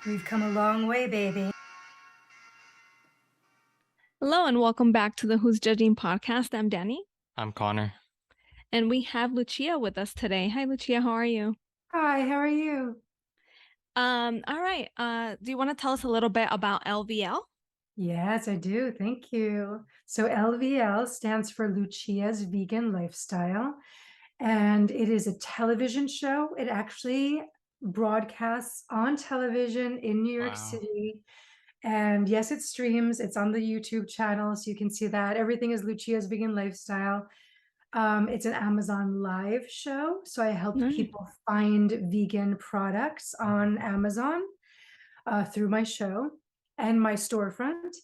We've come a long way, baby. Hello and welcome back to the Who's Judging podcast. I'm Danny, I'm Connor. and we have Lucia with us today. Hi, Lucia. How are you? Hi, how are you? All right. Do you want to tell us a little bit about LVL? Yes, I do. Thank you. So LVL stands for Lucia's Vegan Lifestyle, and it is a television show. It actually broadcasts on television in New York Wow. City. And yes, it streams. It's on the YouTube channel, so you can see that. Everything is Lucia's Vegan Lifestyle. It's an Amazon Live show, so I help Nice. people find vegan products on Amazon through my show and my storefront.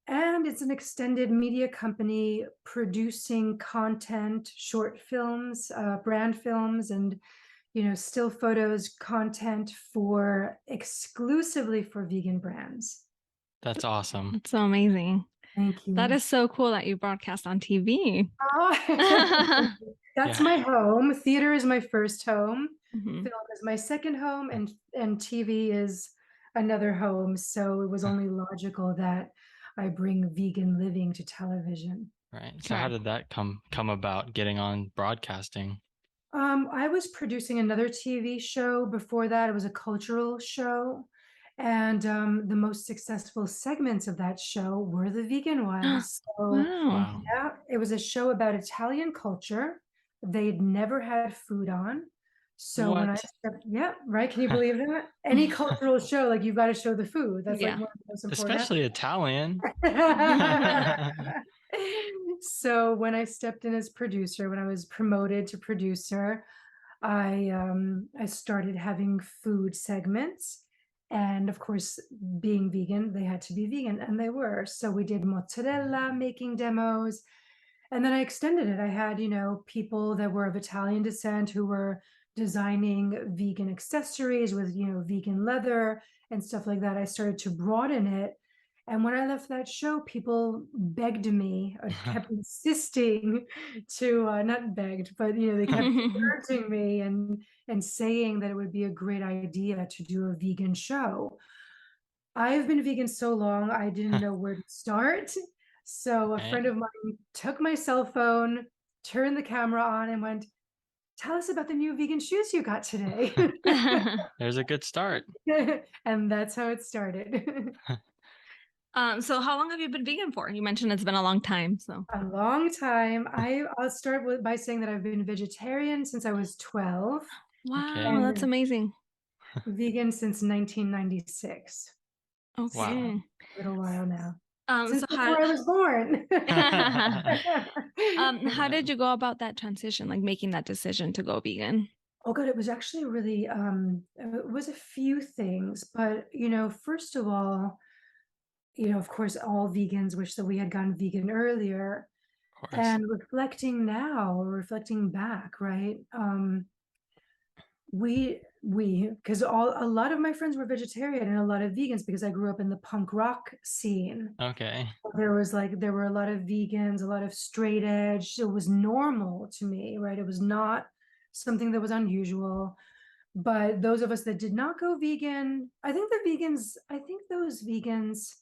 And it's an extended media company producing content, short films, brand films, and still photos content for exclusively for vegan brands. That's awesome. That's so amazing. Thank That you. is so cool that you broadcast on TV. Oh, that's Yeah. my home. Theater is my first home. Mhm. Film is my second home, and TV is another home. So it was only logical that I bring vegan living to television. Right. So how Correct. did that come about getting on broadcasting? I was producing another TV show before that. It was a cultural show. And the most successful segments of that show were the vegan ones. So, Wow. Wow. yeah, it was a show about Italian culture. They'd never had food on. So when I What? stepped, yeah, right. Can you believe that? Any cultural show, like you've got to show the food. That's like Yeah. one of the most important. Especially Italian. So when I stepped in as producer, when I was promoted to producer, I started having food segments. And of course, being vegan, they had to be vegan, and they were. So we did mozzarella making demos. And then I extended it. I had, people that were of Italian descent who were designing vegan accessories with, vegan leather and stuff like that. I started to broaden it. And when I left that show, people begged me, kept insisting to, not begged, but, they kept urging me and saying that it would be a great idea to do a vegan show. I've been vegan so long, I didn't know where to start. So a friend Right. of mine took my cell phone, turned the camera on, and went, "Tell us about the new vegan shoes you got today." There's a good start. And that's how it started. So how long have you been vegan for? You mentioned it's been a long time, so. A long time. I'll start by saying that I've been vegetarian since I was 12 Wow, Okay. that's and amazing. vegan since 1996. So Wow. Okay. a little while now. So Since how before I was born. how did you go about that transition, like making that decision to go vegan? Oh God, it was actually really it was a few things, but first of all, of course, all vegans wish that we had gone vegan earlier. Of course. And reflecting now, or reflecting back, right? Because a lot of my friends were vegetarian and a lot of vegans because I grew up in the punk rock scene. Okay. There were a lot of vegans, a lot of straight edge. It was normal to me, right? It was not something that was unusual. But those of us that did not go vegan, I think those vegans,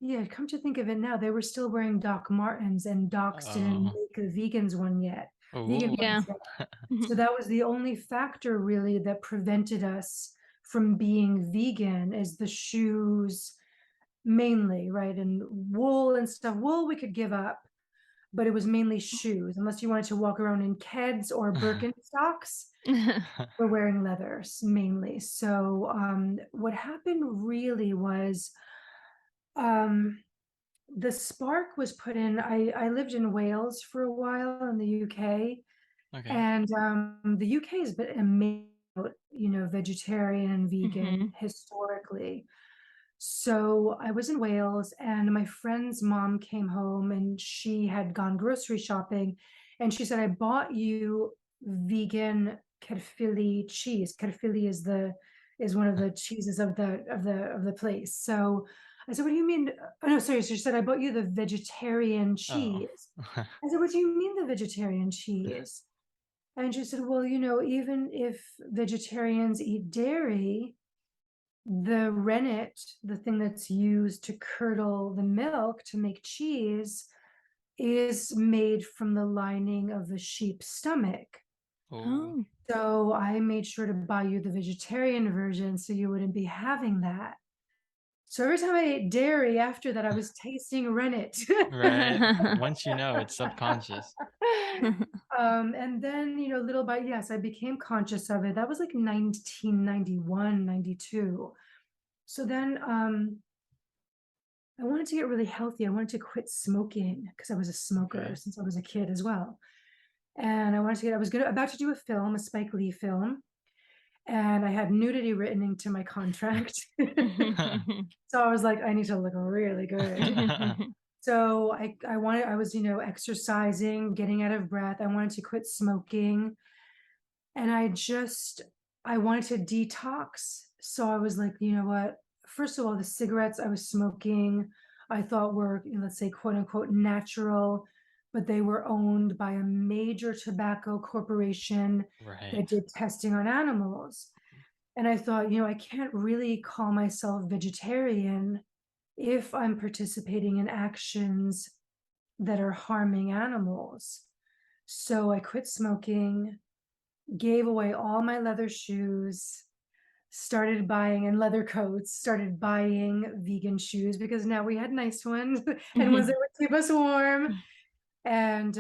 yeah, come to think of it now, they were still wearing Doc Martens, and Docs didn't Oh. make a vegans one yet. Vegan Ooh. Yeah. ones yet. So Mhm. that was the only factor really that prevented us from being vegan, is the shoes mainly, right? And wool and stuff. Wool we could give up, but it was mainly shoes. Unless you wanted to walk around in Keds or Birkenstocks, we're wearing leathers mainly. So what happened really was the spark was put in. I lived in Wales for a while in the UK, Okay. and the UK has been amazing, vegetarian and vegan Mhm. historically. So I was in Wales, and my friend's mom came home and she had gone grocery shopping, and she said, "I bought you vegan Caerphilly cheese." Caerphilly is one of the cheeses of the place. So I said, "What do you mean?" Oh no, sorry. So she said, "I bought you the vegetarian Oh. cheese." I said, "What do you mean the vegetarian cheese?" And she said, "Well, even if vegetarians eat dairy, the rennet, the thing that's used to curdle the milk to make cheese, is made from the lining of the sheep's stomach. Oh, Oh. So I made sure to buy you the vegetarian version so you wouldn't be having that. So every time I ate dairy after that, I was tasting rennet. right. Once you know, it's subconscious. And then, little by, yes, I became conscious of it. That was like 1991, 92. So then I wanted to get really healthy. I wanted to quit smoking because I was a smoker Okay. since I was a kid as well. And I was about to do a film, a Spike Lee film, and I had nudity written into my contract. So I was like, I need to look really good. So I was, exercising, getting out of breath. I wanted to quit smoking. And I wanted to detox. So I was like, you know what? First of all, the cigarettes I was smoking, I thought were, let's say, quote unquote, natural, but they were owned by a major tobacco corporation Right. that did testing on animals. And I thought, I can't really call myself vegetarian if I'm participating in actions that are harming animals. So I quit smoking, gave away all my leather shoes, started buying and leather coats, started buying vegan shoes because now we had nice ones and ones that would keep us warm. And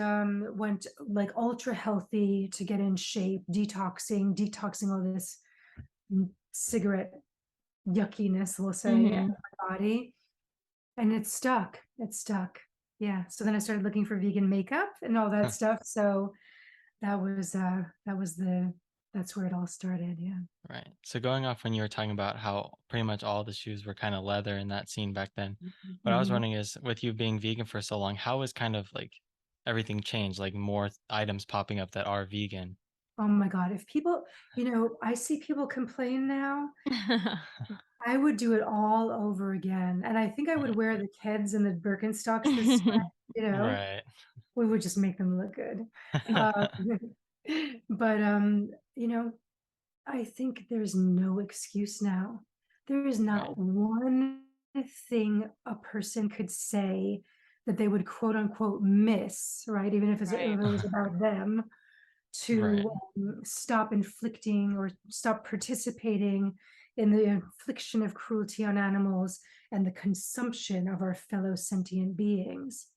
went like ultra healthy to get in shape, detoxing all this cigarette yuckiness, we'll say, out of my body. And it stuck. It stuck. Yeah. So then I started looking for vegan makeup and all that stuff. So that's where it all started. Yeah. Right. So going off when you were talking about how pretty much all the shoes were kind of leather in that scene back then, what I was Mhm. wondering is with you being vegan for so long, how has kind of like everything changed? Like more items popping up that are vegan. Oh my God. If people, I see people complain now, I would do it all over again. And I think I would Right. wear the Keds and the Birkenstocks this way, Right. we would just make them look good. Um, but I think there's no excuse now. There is Right. not one thing a person could say that they would quote unquote miss, right? Even if Right. it was about them, Right. to stop inflicting or stop participating in the infliction of cruelty on animals and the consumption of our fellow sentient beings.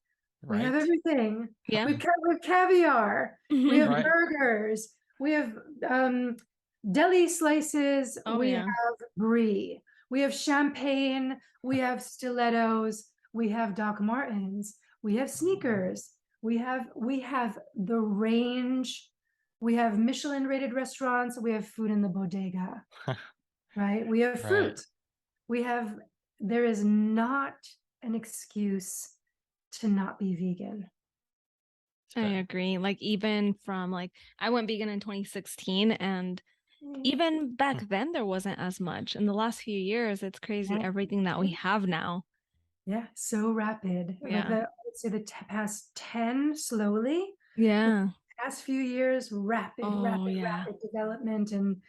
We have Right. everything. Yeah. We have caviar. We have Right. burgers. We have deli slices. Oh We yeah. have brie. We have champagne. We have stilettos. We have Doc Martens. We have sneakers. We have the range. We have Michelin rated restaurants. We have food in the bodega, right? We have Right. fruit. We have, there is not an excuse to not be vegan. It's I fair. agree. Like even from like I went vegan in 2016 and even back then there wasn't as much. In the last few years, it's crazy Yeah, everything that we have now. yeah, so rapid. Like Yeah. I would say past 10 slowly, but Yeah. the past few years, rapid, Oh rapid, yeah. rapid development. And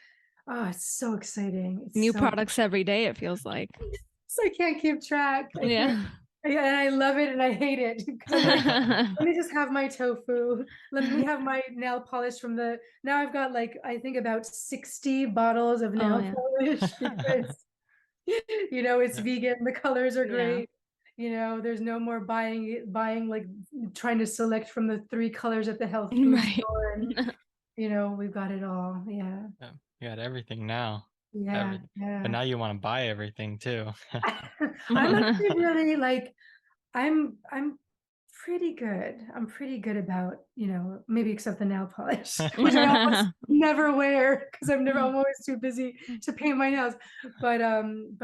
oh, it's so exciting. It's New so, products every day, it feels like. so I can't keep track. I can't, Yeah. and I love it and I hate it because I'm like, let me just have my tofu. Let me have my nail polish from now I've got like, I think about 60 bottles of Oh nail yeah. polish because, it's Yeah. vegan. The colors are Yeah. great. There's no more buying, like trying to select from the 3 colors at the health food Right. store. And, we've got it all. Yeah. Yeah. You got everything now. Yeah. Everything. But Yeah. now you want to buy everything too. I'm actually really like, I'm pretty good. I'm pretty good about, maybe except the nail polish, which I almost never wear because I'm always too busy to paint my nails. But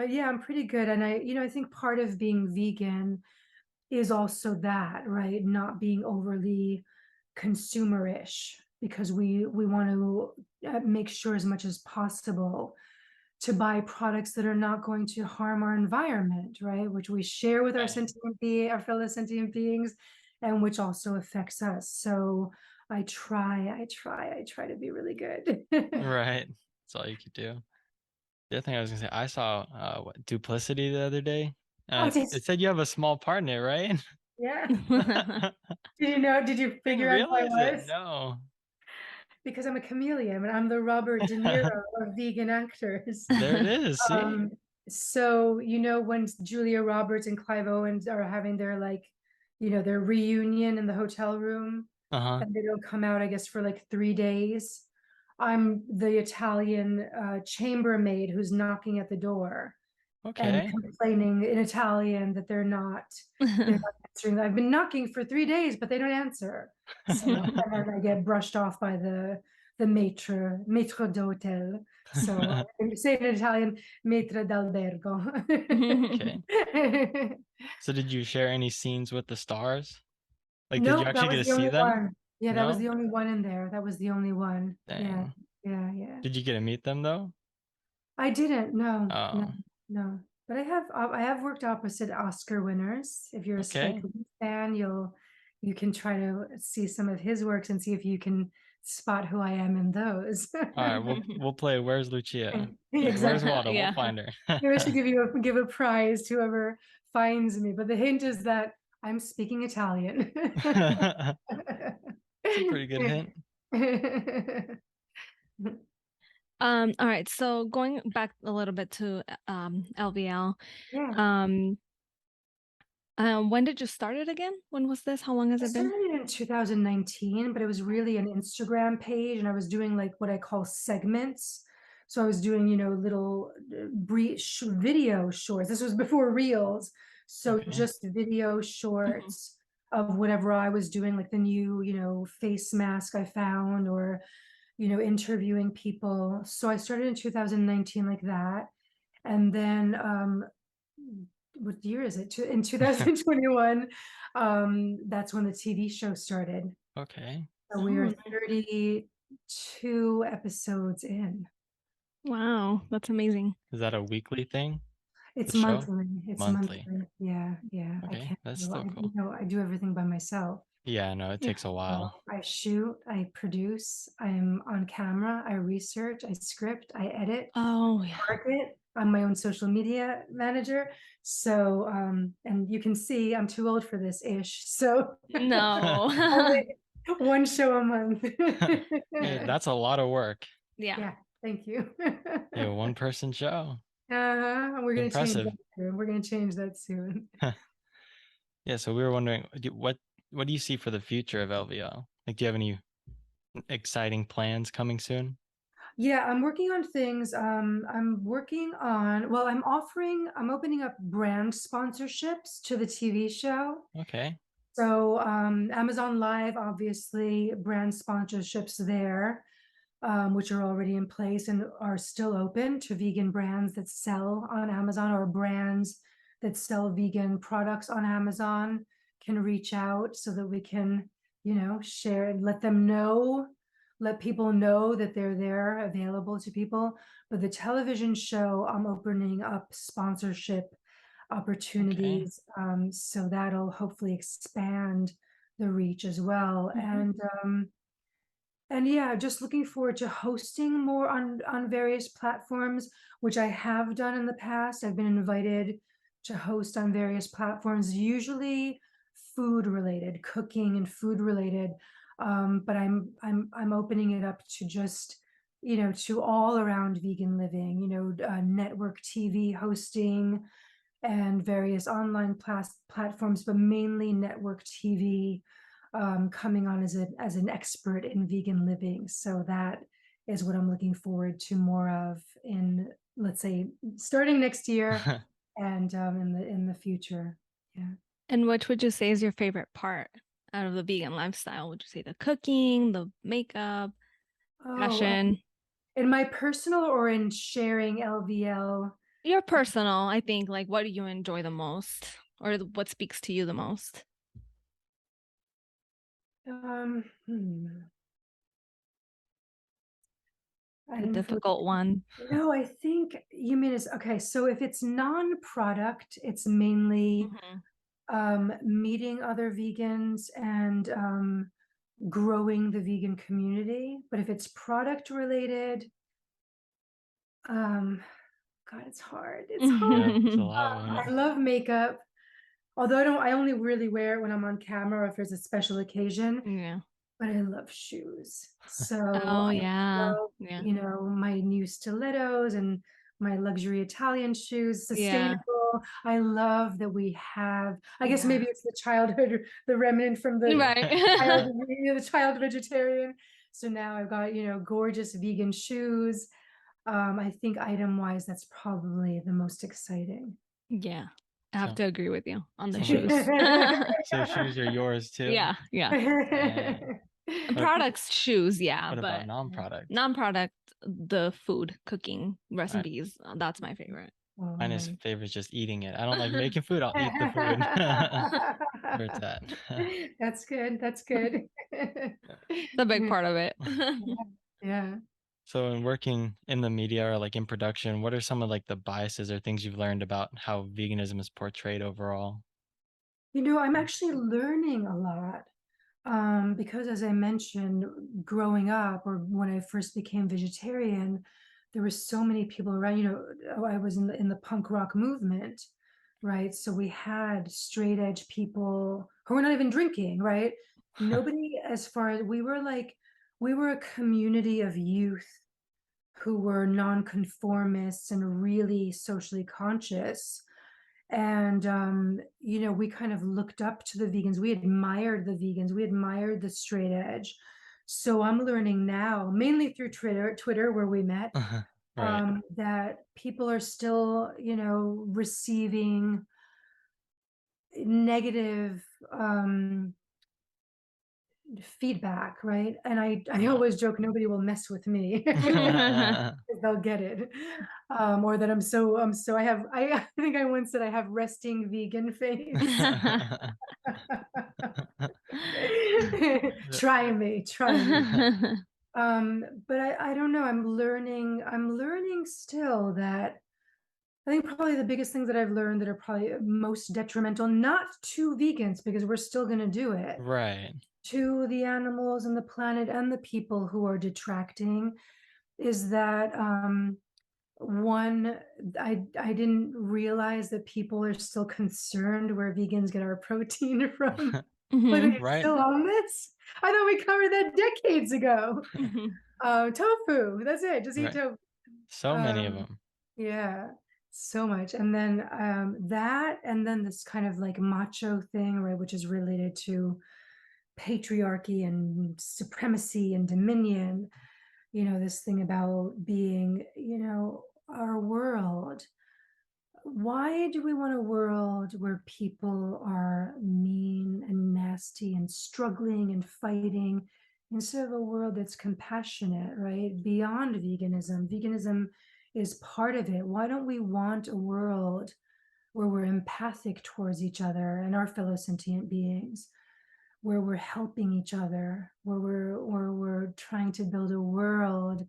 yeah, I'm pretty good. And I think part of being vegan is also that, right? Not being overly consumerish because we want to make sure as much as possible to buy products that are not going to harm our environment, right? Which we share with Right. our fellow sentient beings, and which also affects us. So I try to be really good. Right. That's all you could do. The other thing I was gonna say, I saw what, Duplicity the other day. Oh, did It said you have a small part in it, right? yeah. Did you know? Did you Didn't figure out who I realize it. was? No. Because I'm a chameleon and I'm the Robert De Niro of vegan actors. There it is. See? Um, so you know when Julia Roberts and Clive Owens are having their like, their reunion in the hotel room, Uh-huh. and they don't come out, I guess, for like 3 days. I'm the Italian chambermaid who's knocking at the door and Okay. complaining in Italian that they're not answering. I've been knocking for 3 days, but they don't answer. So and then I get brushed off by the maître d'hôtel. So I say in Italian, maître d'albergo. Okay. So did you share any scenes with the stars? Like, did you Nope, that actually get was to the see only them? one. Yeah, that was No? the only one in there. That was the only one. Yeah, Dang. yeah, yeah. Did you get to meet them though? I didn't. No, no, Oh, no. But I have worked opposite Oscar winners. If you're a Spike okay. Lee fan, you can try to see some of his works and see if you can spot who I am in those. All right, we'll play Where's Lucia? Where's Exactly. Waldo? We'll Yeah. find her. Maybe I should give a prize to whoever finds me. But the hint is that I'm speaking Italian. It's a pretty good hint. All right. So going back a little bit to LVL, Yeah. when did you start it again? When was this? How long has I it been? started in 2019, but it was really an Instagram page, and I was doing like what I call segments. So I was doing, little brief video shorts. This was before Reels. So Okay. just video Mhm. shorts of whatever I was doing, like the new, face mask I found, or, interviewing people. So I started in 2019 like that. And then what year is it? In 2021, that's when the TV show started. Okay. So we Oh, are nice. 32 episodes in. Wow, that's amazing. Is that a weekly thing? The It's show? monthly. It's Monthly. monthly. Yeah, yeah. I Okay, can't that's do, still cool. I do everything by myself. Yeah, no, it Yeah. takes a So while. I shoot, I produce, I'm on camera, I research, I script, I edit, Oh, yeah. market. I'm my own social media manager. So, and you can see I'm too old for this ish. So No. only one show a month. Hey, that's a lot of work. Yeah. Yeah, thank you. Yeah, one person show. We're gonna change Impressive. that soon. We're gonna change that soon. Yeah, so we were wondering what do you see for the future of LVL? Like, do you have any exciting plans coming soon? Yeah, I'm working on things. I'm working on, well, I'm opening up brand sponsorships to the TV show. Okay. So Amazon Live, obviously, brand sponsorships there, which are already in place and are still open to vegan brands that sell on Amazon, or brands that sell vegan products on Amazon can reach out so that we can, share and let people know that they're there available to people. But the television show, I'm opening up sponsorship Okay. opportunities. So that'll hopefully expand the reach as well. Mhm. And yeah, just looking forward to hosting more on various platforms, which I have done in the past. I've been invited to host on various platforms, usually food related, cooking and food related. But I'm opening it up to just, to all around vegan living, network TV hosting and various online platforms, but mainly network TV, coming on as an expert in vegan living. So that is what I'm looking forward to more of in, let's say, starting next year and in the future. Yeah. And which would you say is your favorite part out of the vegan lifestyle? Would you say the cooking, the makeup, Oh, fashion? in my personal or in sharing LVL? Your personal, I think, like what do you enjoy the most or what speaks to you the most? Um, hmm. I A didn't fully. difficult one. No, I think you mean is okay. So if it's non-product, it's mainly Mhm. meeting other vegans and growing the vegan community. But if it's product related, um, God, it's hard. It's hard. Yeah, it's a lot. I love makeup. Although I only really wear it when I'm on camera or if there's a special occasion, Yeah. but I love shoes. So Oh I yeah. love, Yeah. you know, my new stilettos and my luxury Italian shoes, Yeah. sustainable. I love that we have, I guess Yeah. maybe it's the childhood, the remnant from the Right. the child vegetarian. So now I've got, you know, gorgeous vegan shoes. I think item wise, that's probably the most exciting. Yeah. I have So- to agree with you on the so shoes. So shoes are yours too. Yeah. Yeah. Dang. What- Products, shoes, yeah, What about but non-product? non-product, the food, cooking, recipes, that's my favorite. Oh, Mine is nice. favorite just eating it. I don't like making food. I'll eat the food. Where it's at. That's good. That's good. The big part of it. Yeah. So in working in the media or like in production, what are some of like the biases or things you've learned about how veganism is portrayed overall? You know, I'm actually learning a lot. Because as I mentioned, growing up or when I first became vegetarian, there were so many people around, you know, I was in the punk rock movement, right? So we had straight edge people who were not even drinking, right? Nobody, as far as we were a community of youth who were nonconformists and really socially conscious. And you know, we kind of looked up to the vegans. We admired the vegans. We admired the straight edge. So I'm learning now, mainly through Twitter where we met, Right. that people are still, you know, receiving negative feedback, right? And I always joke nobody will mess with me. They'll get it. Or that I think I once said I have resting vegan face. Try me. But I don't know. I'm learning still that I think probably the biggest things that I've learned that are probably most detrimental, not to vegans, because we're still gonna do it, Right. to the animals and the planet and the people who are detracting, is that one, I didn't realize that people are still concerned where vegans get our protein from. Like, Mhm. we're Right. still on this? I thought we covered that decades ago. Mhm. Tofu, that's it. Just eat Right. tofu. So many of Um, them. Yeah, so much. And then that, and then this kind of like macho thing, right, which is related to patriarchy and supremacy and dominion, you know, this thing about being, you know, our world. Why do we want a world where people are mean and nasty and struggling and fighting instead of a world that's compassionate, right? Beyond veganism. Veganism is part of it. Why don't we want a world where we're empathic towards each other and our fellow sentient beings, where we're helping each other, where we're trying to build a world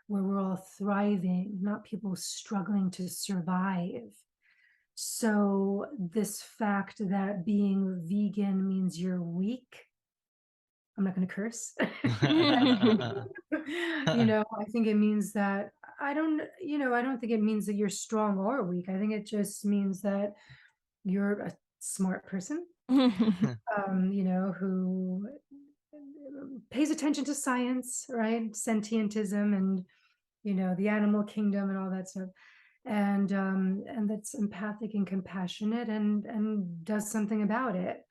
where we're all thriving, not people struggling to survive. So this fact that being vegan means you're weak, I'm not going to curse. You know, I think it means that I don't think it means that you're strong or weak. I think it just means that you're a smart person, you know, who pays attention to science, right? Sentientism and, you know, the animal kingdom and all that stuff. And that's empathic and compassionate and does something about it.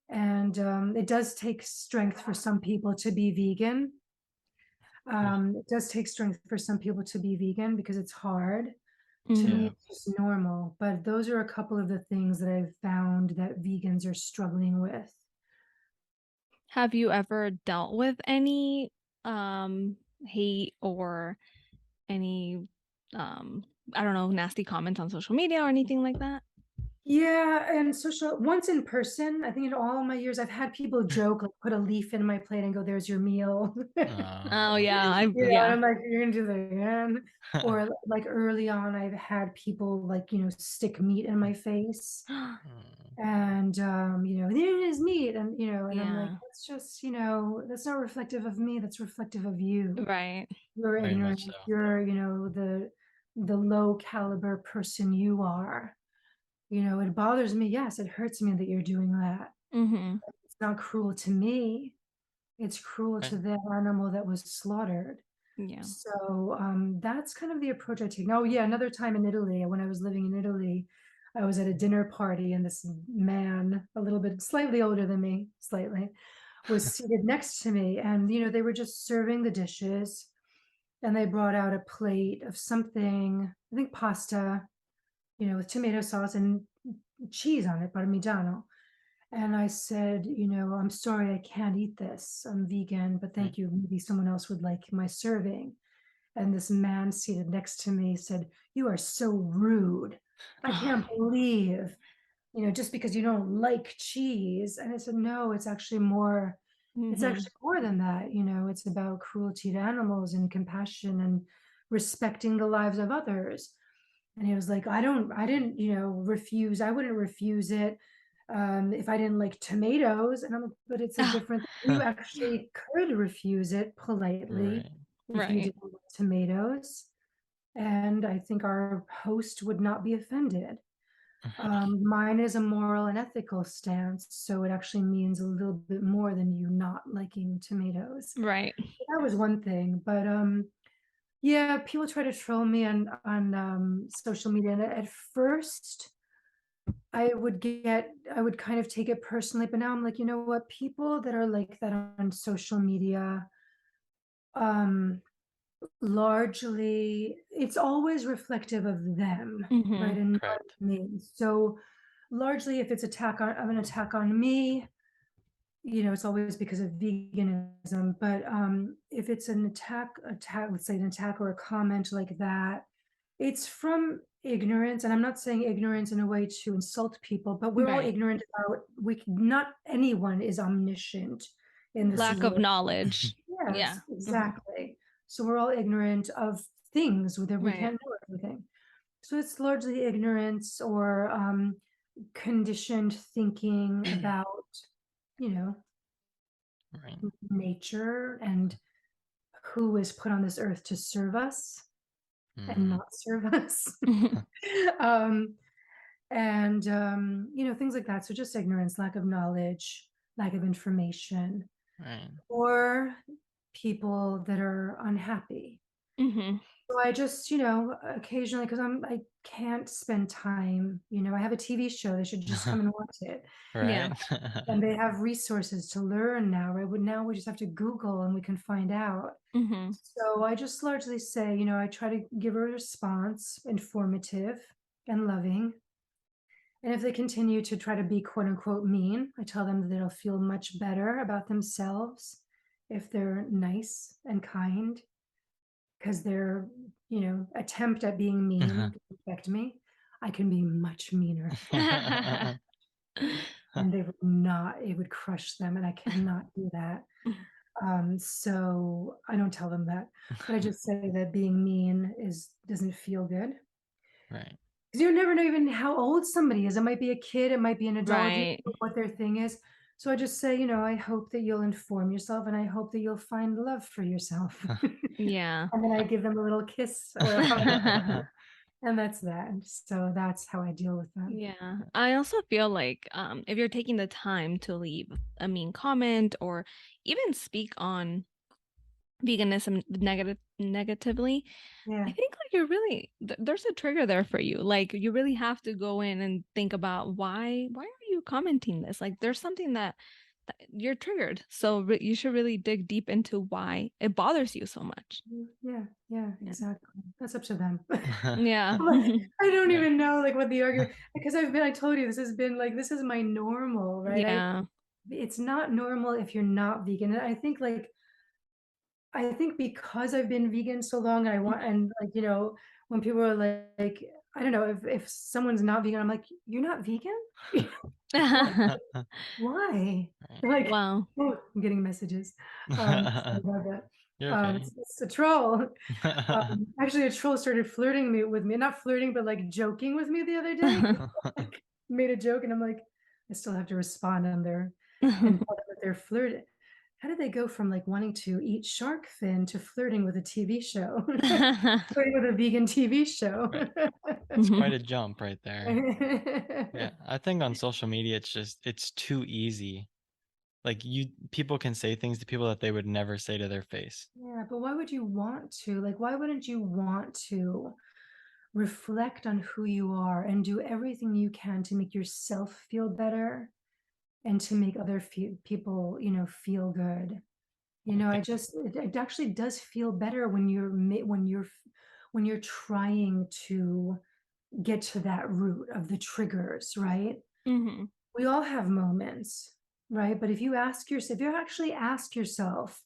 And it does take strength for some people to be vegan. It does take strength for some people to be vegan because it's hard. To me, Yeah. it's just normal. But those are a couple of the things that I've found that vegans are struggling with. Have you ever dealt with any hate or any I don't know, nasty comments on social media or anything like that? Yeah, and social once in person, I think in all my years, I've had people joke, like put a leaf in my plate and go, "There's your meal." Oh yeah, I You know, and yeah. I'm like, "You're gonna do that again?" Or like early on, I've had people like, you know, stick meat in my face and you know, there is meat, and you know, and I'm like, Yeah. that's just, you know, that's not reflective of me, that's reflective of you. Right. You're Very ignorant, much so. you're, you know, the the low caliber person you are. It bothers me. Yes, it hurts me that you're doing that. Mm-hmm. It's not cruel to me. It's cruel to Right. the animal that was slaughtered. Yeah. So that's kind of the approach I take. Oh yeah, another time in Italy, when I was living in Italy, I was at a dinner party and this man, a little bit slightly older than me, slightly, was seated next to me, and they were just serving the dishes, and they brought out a plate of something, I think pasta, with tomato sauce and cheese on it, parmigiano. And I said, I'm sorry, I can't eat this. I'm vegan, but Right. thank you. Maybe someone else would like my serving. And this man seated next to me said, "You are so rude. I can't believe, just because you don't like cheese." And I said, "No, it's Mm-hmm. actually more than that. It's about cruelty to animals and compassion and respecting the lives of others." And he was like, I didn't, refuse. I wouldn't refuse it if I didn't like tomatoes. And I'm like, but it's a different, you actually could refuse it politely Right. if you Right. didn't like tomatoes. And I think our host would not be offended. Mine is a moral and ethical stance, so it actually means a little bit more than you not liking tomatoes. Right. That was one thing, but yeah, people try to troll me on social media, and at first I would kind of take it personally, but now I'm like, you know what? People that are like that on social media, um, largely, it's always reflective of them, Mm-hmm. right? And not Correct. me. So largely, if it's an attack on me, it's always because of veganism. But if it's an attack, let's say an attack or a comment like that, it's from ignorance. And I'm not saying ignorance in a way to insult people, but we're all Right. ignorant about not anyone is omniscient in this Lack of world. knowledge. Yeah. Yes, Mm-hmm. exactly. So we're all ignorant of things that we Right. can't know everything. So it's largely ignorance or conditioned thinking about, you know, Right. nature and who is put on this earth to serve us and Mm. not serve us. Mm-hmm. um, and things like that. So just ignorance, lack of knowledge, lack of information, Right. or people that are unhappy. Mm-hmm. So I just, occasionally, because I can't spend time, I have a TV show, they should just come and watch it. Yeah. Right. And they have resources to learn now, right? Now we just have to Google and we can find out. Mm-hmm. So I just largely say, I try to give a response, informative and loving. And if they continue to try to be quote unquote mean, I tell them that they'll feel much better about themselves if they're nice and kind, because their, attempt at being mean to affect me, I can be much meaner. And it would crush them, and I cannot do that. So I don't tell them that, but I just say that being mean doesn't feel good. Right. Because you never know even how old somebody is. It might be a kid, it might be an adult, you Right. don't know what their thing is. So I just say, I hope that you'll inform yourself and I hope that you'll find love for yourself. Yeah. And then I give them a little kiss or a hug, and that's that. So that's how I deal with them. Yeah. I also feel like if you're taking the time to leave a mean comment or even speak on veganism negatively, Yeah. I think like you're really there's a trigger there for you. Like you really have to go in and think about why are you commenting this? Like there's something that you're triggered. So you should really dig deep into why it bothers you so much. Yeah, Yeah. exactly. That's up to them. Yeah. Like, I don't Right. even know like what the argument, because I told you this is my normal, right? Yeah. It's not normal if you're not vegan. And I think because I've been vegan so long, and like, when people are like, I don't know, if someone's not vegan, I'm like, you're not vegan? Why? Why? Right. They're like, Wow. oh, I'm getting messages. Sorry about that. You're okay. It's a troll. Actually, a troll started flirting with me, not flirting, but like joking with me the other day. Like, made a joke, and I'm like, I still have to respond on there and tell them that they're flirting. how did they go from like wanting to eat shark fin to flirting with a TV show? Flirting with a vegan TV show. Right. It's quite a jump right there. Yeah, I think on social media it's too easy. Like people can say things to people that they would never say to their face. Yeah, but why would you want to? Like, why wouldn't you want to reflect on who you are and do everything you can to make yourself feel better and to make other people, feel good? I I think just it actually does feel better when when you're trying to get to that root of the triggers, right? Hmm. We all have moments, right? But if you actually ask yourself,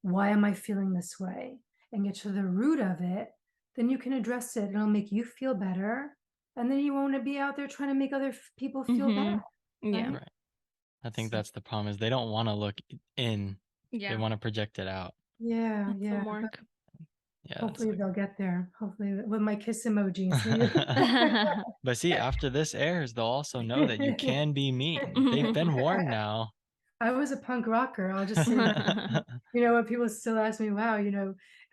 why am I feeling this way? And get to the root of it, then you can address it. It'll make you feel better. And then you won't be out there trying to make other people feel Hmm. bad, Yeah. right? right. I think So, that's the problem is they don't want to look in. They Yeah. want to project it out. yeah, That's yeah. some But work. Yeah, that's hopefully they'll get there. Hopefully with my kiss emojis. Maybe. But see, after this airs, they'll also know that you can be mean. They've been warned now. I was a punk rocker. I'll just say that. When people still ask me, wow,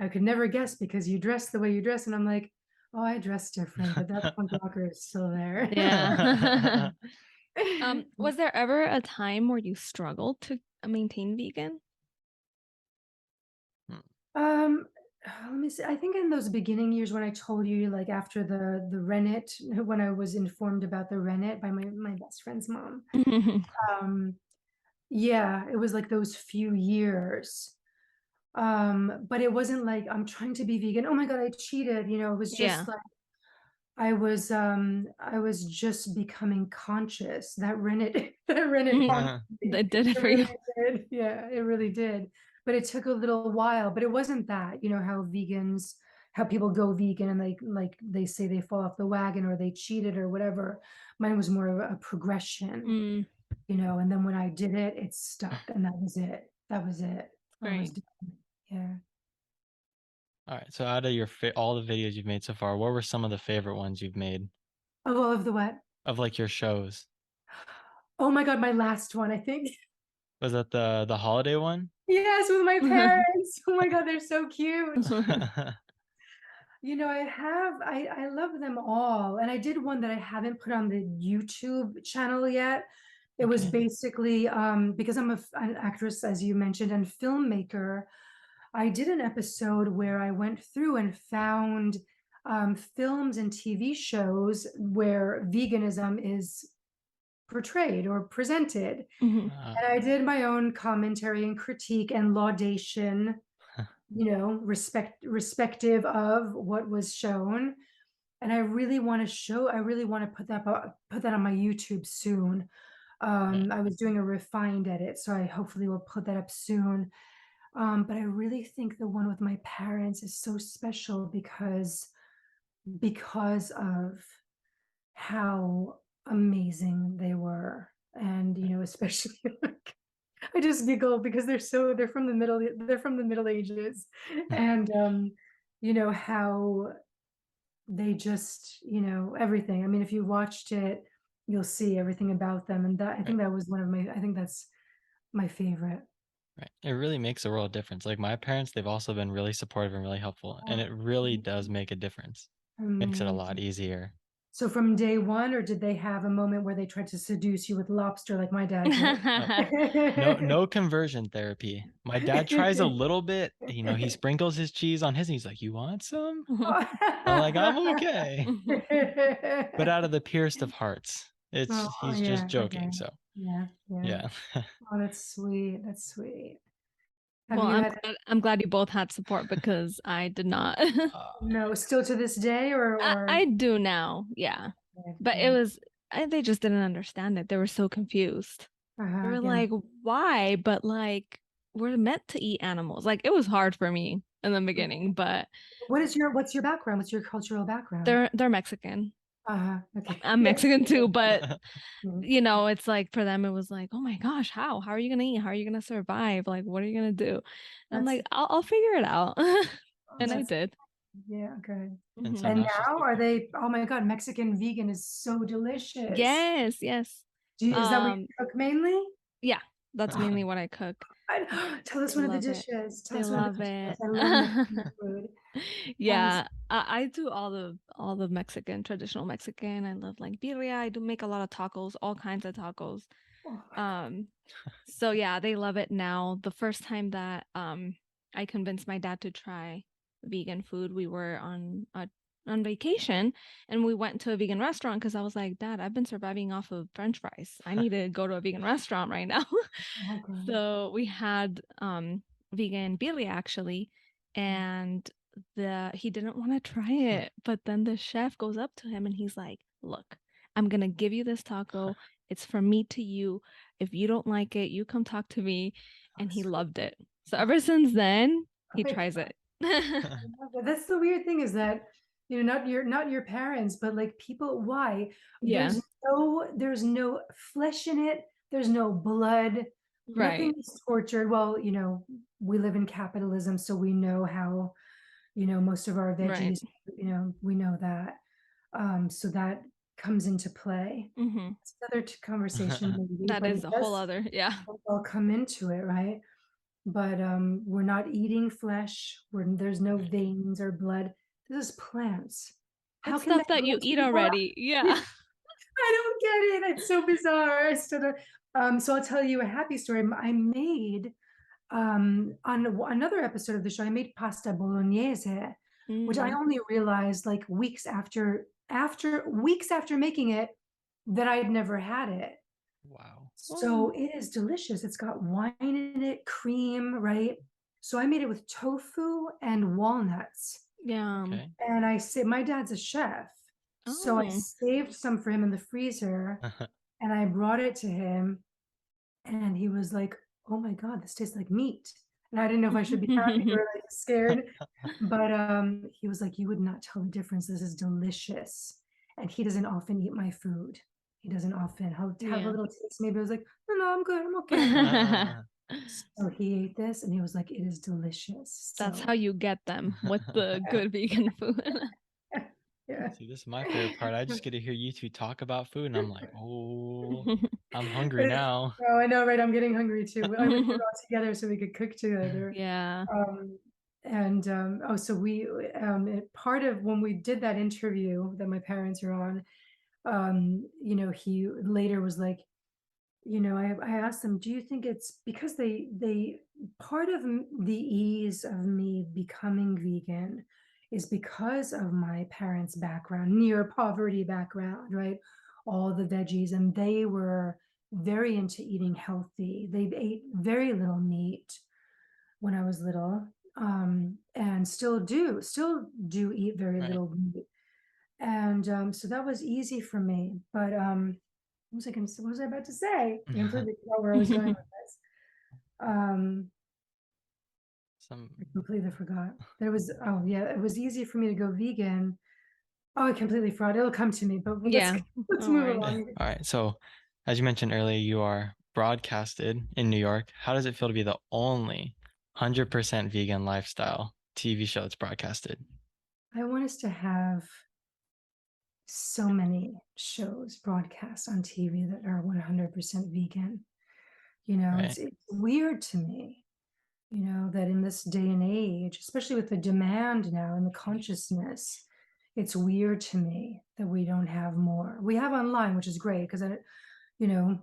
I could never guess because you dress the way you dress. And I'm like, oh, I dress different, but that punk rocker is still there. Yeah. Was there ever a time where you struggled to maintain vegan? Let me see. I think in those beginning years when I told you, like after the rennet, when I was informed about the rennet by my best friend's mom. Um, yeah, it was like those few years. But it wasn't like I'm trying to be vegan. Oh my God, I cheated. It was Yeah. just like I was just becoming conscious. That rennet that rennet haunted me. That did it It for you. really did. Yeah, it really did. But it took a little while. But it wasn't that, how people go vegan and they say they fall off the wagon or they cheated or whatever. Mine was more of a progression, Mm, and then when I did it, it stuck and that was it. That was it. I was great. done. Yeah. All right. So out of all the videos you've made so far, what were some of the favorite ones you've made Oh, of the what? of like your shows? Oh my God, my last one, I think. Was that the holiday one? Yes, with my parents. Oh my God, they're so cute. I love them all. And I did one that I haven't put on the YouTube channel yet. It was Okay. basically because I'm an actress, as you mentioned, and filmmaker. I did an episode where I went through and found films and TV shows where veganism is portrayed or presented. Mhm. And I did my own commentary and critique and laudation, respective of what was shown. And I really want to put that on my YouTube soon. Right. I was doing a refined edit, so I hopefully will put that up soon. But I really think the one with my parents is so special because of how amazing they were. And, especially I just giggle because they're from the Middle Ages. And how they just, everything. I mean, if you watched it, you'll see everything about them. And that I Right. think that was I think that's my favorite. Right. It really makes a world of difference. Like my parents, they've also been really supportive and really helpful, and it really does make a difference. Makes it a lot Amazing. easier. So from day one, or did they have a moment where they tried to seduce you with lobster like my dad No conversion therapy. My dad tries a little bit. He sprinkles his cheese on his, and he's like, "You want some?" I'm like, "I'm okay." But out of the purest of hearts, Oh, he's just yeah, okay. joking. So Yeah, yeah. yeah. Oh, that's sweet. That's sweet. Have Well, you had I'm glad you both had support because I did not. no still to this day or I do now, yeah. But it yeah. was they just didn't understand it. They were so confused. They were Yeah. like, "Why?" But like, we're meant to eat animals. Like, it was hard for me in the beginning, but What's your background? What's your cultural background? they're Mexican. Okay. I'm Mexican too, but Mhm. it's like for them it was like, oh my gosh, how are you gonna eat? How are you gonna survive? Like, what are you gonna do? And I'm That's like, I'll figure it out. And I that's did. yeah, good. And so Mhm. And now it's just now like are they, oh my God, Mexican vegan is so delicious. Yes, yes. Is that what you Um, cook mainly? yeah, that's mainly what I cook. Tell us They one of the love it. dishes. Tell They us one of love the dishes. it. I love Mexican food. Yeah, I do all the Mexican, traditional Mexican. I love like birria. I do make a lot of tacos, all kinds of tacos. Oh my God. Um, so yeah, they love it now. The first time that I convinced my dad to try vegan food, we were on vacation and we went to a vegan restaurant because I was like, Dad, I've been surviving off of French fries. I need to go to a vegan restaurant right now. Oh God. So we had vegan birria actually, and he didn't want to try it, but then the chef goes up to him and he's like, "Look, I'm gonna give you this taco. It's from me to you. If you don't like it, you come talk to me." And he Sweet. loved it. So ever since then, he Oh my tries God. it. That's the weird thing is that, not your parents, but like people, why? Yeah, There's no flesh in it. There's no blood. Nothing right, is tortured. Well, we live in capitalism, so we know how, most of our right. veggies, we know that. So that comes into play. Hmm. It's another conversation maybe, That but is it a whole does other, yeah. all come into it, right? But we're not eating flesh. There's no Right. veins or blood. This is plants. How It's can stuff that that grow you to eat be more? already. Yeah. I don't get it. It's so bizarre. I still don't. So I'll tell you a happy story. I made on another episode of the show. I made pasta bolognese, which I Mm. only realized like weeks after making it that I'd never had it. Wow. Oh, So it is delicious. It's got wine in it, cream, right? So I made it with tofu and walnuts. yeah. Okay. And my dad's a chef. So I Oh. saved some for him in the freezer and I brought it to him. And he was like, "Oh my God, this tastes like meat." And I didn't know if I should be happy or like scared. But he was like, "You would not tell the difference. This is delicious." And he doesn't often eat my food. He doesn't often. He'll have a Yeah. little taste. Maybe I was like, "No, no, I'm good. I'm okay." So he ate this and he was like, "It is delicious." That's So how you get them with the good vegan food. yeah. See, this is my favorite part. I just get to hear you two talk about food, and I'm like, oh, I'm hungry It's- now. Oh, I know, right? I'm getting hungry too. I wish we were all together so we could cook together. Yeah. And oh, so part of when we did that interview that my parents are on, he later was like, I asked them, do you think it's because they part of the ease of me becoming vegan is because of my parents' background, near poverty background, right? All the veggies, and they were very into eating healthy. They ate very little meat when I was little, and still do eat very Right. little meat. And so that was easy for me. But what was I about to say? I completely forgot where I was going with this. Um, Some. I completely forgot. Oh yeah, it was easy for me to go vegan. Oh, I completely forgot. It'll come to me, but let's Yeah. let's No move worries. along. All right. So, as you mentioned earlier, you are broadcasted in New York. How does it feel to be the only 100% vegan lifestyle TV show that's broadcasted? I want us to have so many shows broadcast on TV that are 100% vegan. Right. It's weird to me, that in this day and age, especially with the demand now and the consciousness, it's weird to me that we don't have more. We have online, which is great because you know,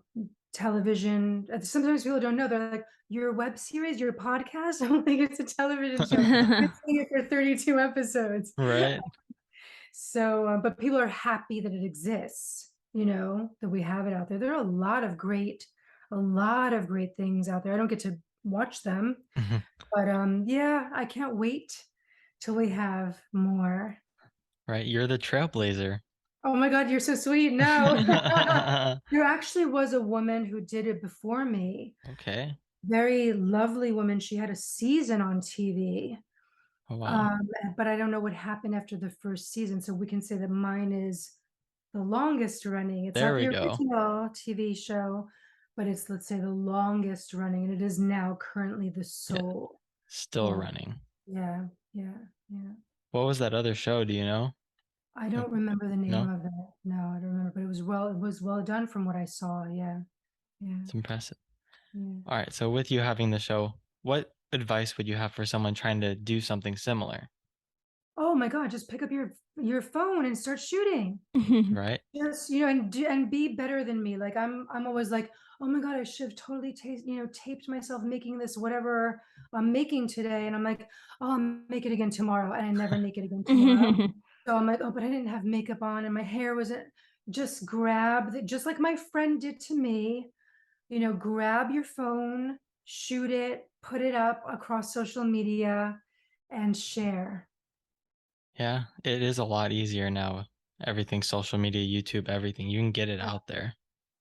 television. Sometimes people don't know. They're like, your web series, your podcast. I'm like, it's a television show. I've seen it for 32 episodes. Right. So, but people are happy that it exists, that we have it out there. There are a lot of great things out there. I don't get to watch them, but yeah, I can't wait till we have more. Right. You're the trailblazer. Oh my God, you're so sweet. No, there actually was a woman who did it before me. Okay. Very lovely woman. She had a season on TV. Oh, wow. But I don't know what happened after the first season. So we can say that mine is the longest running. It's There not we the go. original TV show, but it's, let's say, the longest running, and it is now currently the Yeah. sole Still one. running. Yeah, yeah, yeah. What was that other show? Do you know? I don't remember the name No? of it. No, I don't remember, but it was well done from what I saw. Yeah, yeah. It's impressive. Yeah. All right. So with you having the show, what advice would you have for someone trying to do something similar? Oh my God, just pick up your phone and start shooting. Right? Just, and be better than me. Like I'm always like, oh my God, I should have totally taped myself making this whatever I'm making today. And I'm like, oh, I'll make it again tomorrow. And I never make it again tomorrow. So I'm like, oh, but I didn't have makeup on and my hair wasn't. Just grab the, just like my friend did to me, grab your phone, shoot it, put it up across social media and share. Yeah, it is a lot easier now. Everything, social media, YouTube, everything. You can get it out there.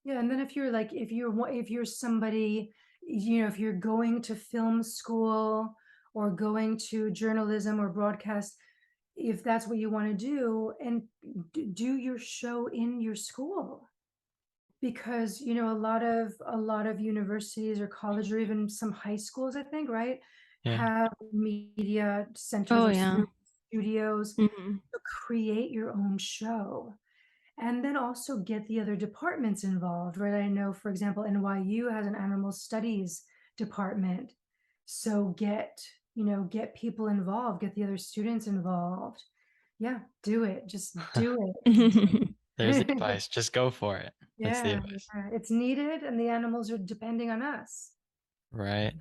Yeah, and then if you're somebody, if you're going to film school or going to journalism or broadcast, if that's what you want to do, and do your show in your school. Because a lot of universities or college or even some high schools, I think, right, Yeah. have media centers Oh or yeah. studios Mhm. to create your own show. And then also get the other departments involved, right? I know, for example, NYU has an animal studies department. So get people involved, get the other students involved. Yeah, do it. Just do it. Just do There's the it. advice. Just go for it. That's the Yeah, advice. yeah, it's needed, and the animals are depending on us. Right.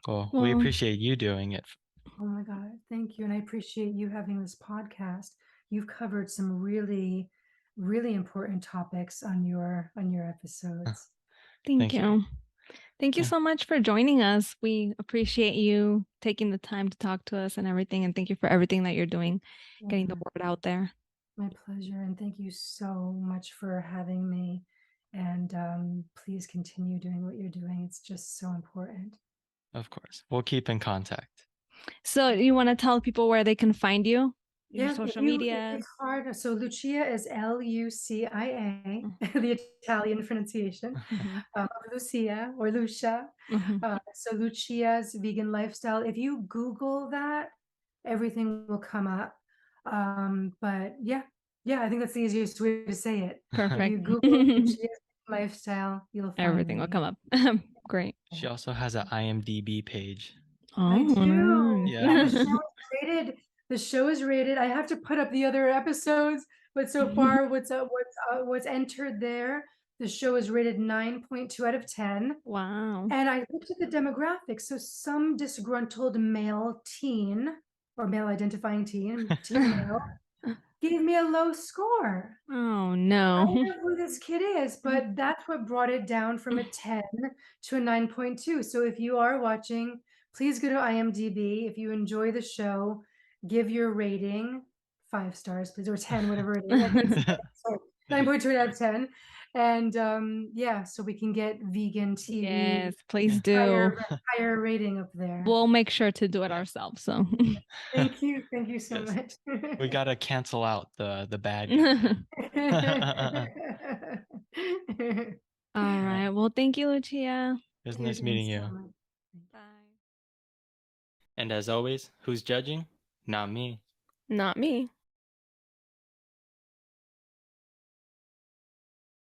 Well, we Well, appreciate you doing it. Oh my God, thank you. And I appreciate you having this podcast. You've covered some really, really important topics on your episodes. thank Thank you. you. Thank you Yeah, so much for joining us. We appreciate you taking the time to talk to us and everything. And thank you for everything that you're doing, getting the Mhm. word out there. My pleasure. And thank you so much for having me. And please continue doing what you're doing. It's just so important. of course. We'll keep in contact. So you want to tell people where they can find you? Your Yeah, social if media? it's hard. So Lucia is Lucia, Mm. the Italian pronunciation Mhm. of Lucia or Lucia. Mhm. So Lucia's vegan lifestyle. If you Google that, everything will come up. But yeah, I think that's the easiest way to say it. If you Perfect. Google Lucia's lifestyle, you'll find Everything will me. come up. Great. She also has an IMDb page. I Oh, do. Yeah. And the show is rated. The show is rated. I have to put up the other episodes, but so far, what's entered there, the show is rated 9.2 out of 10. wow. And I looked at the demographics. So some disgruntled male teen or male identifying teen male, gave me a low score. Oh I no. don't know who this kid is, but that's what brought it down from a 10 to a 9.2. So if you are watching, please go to IMDb. If you enjoy the show, give your rating 5 stars, please, or 10, whatever it is. I can't say it. So 9.2 out of 10. And yeah, so we can get vegan TV Yes, please do. higher rating up there. We'll make sure to do it ourselves. So Thank you. Thank you so Yes. much. We gotta cancel out the bad guy. all right. Well, thank you, Lucia. It was Thank nice you meeting so you. much. Bye. And as always, who's judging? Not me. Not me.